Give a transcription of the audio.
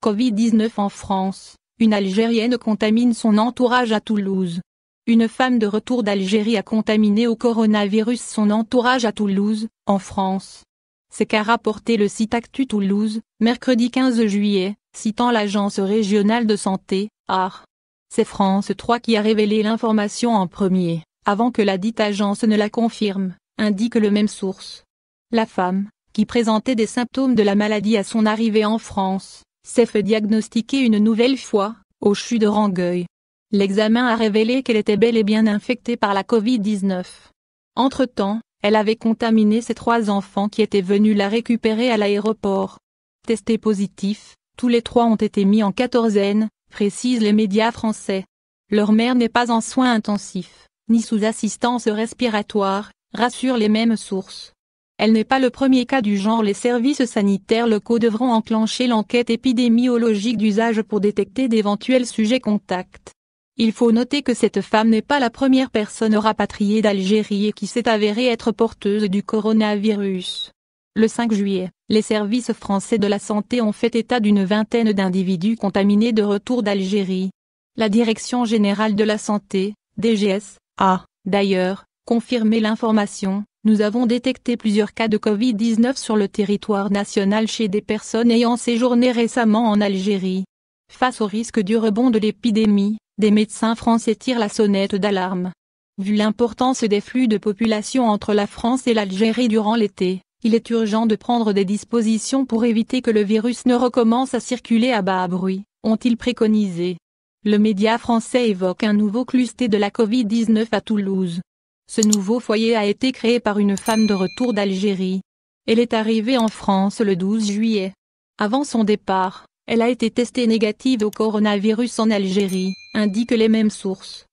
Covid-19 en France, une Algérienne contamine son entourage à Toulouse. Une femme de retour d'Algérie a contaminé au coronavirus son entourage à Toulouse, en France. C'est qu'a rapporté le site Actu Toulouse, mercredi 15 juillet, citant l'Agence régionale de santé, ARS. C'est France 3 qui a révélé l'information en premier, avant que la dite agence ne la confirme, indique le même source. La femme, qui présentait des symptômes de la maladie à son arrivée en France, s'est fait diagnostiquer une nouvelle fois, au CHU de Rangueil. L'examen a révélé qu'elle était bel et bien infectée par la Covid-19. Entre-temps, elle avait contaminé ses 3 enfants qui étaient venus la récupérer à l'aéroport. Testés positifs, tous les 3 ont été mis en quatorzaine, précisent les médias français. Leur mère n'est pas en soins intensifs, ni sous assistance respiratoire, rassurent les mêmes sources. Elle n'est pas le premier cas du genre. Les services sanitaires locaux devront enclencher l'enquête épidémiologique d'usage pour détecter d'éventuels sujets contacts. Il faut noter que cette femme n'est pas la première personne rapatriée d'Algérie et qui s'est avérée être porteuse du coronavirus. Le 5 juillet, les services français de la santé ont fait état d'une vingtaine d'individus contaminés de retour d'Algérie. La Direction générale de la santé, DGS, a, d'ailleurs, confirmé l'information. Nous avons détecté plusieurs cas de Covid-19 sur le territoire national chez des personnes ayant séjourné récemment en Algérie. Face au risque du rebond de l'épidémie, des médecins français tirent la sonnette d'alarme. Vu l'importance des flux de population entre la France et l'Algérie durant l'été, il est urgent de prendre des dispositions pour éviter que le virus ne recommence à circuler à bas bruit, ont-ils préconisé. Le média français évoque un nouveau cluster de la Covid-19 à Toulouse. Ce nouveau foyer a été créé par une femme de retour d'Algérie. Elle est arrivée en France le 12 juillet. Avant son départ, elle a été testée négative au coronavirus en Algérie, indiquent les mêmes sources.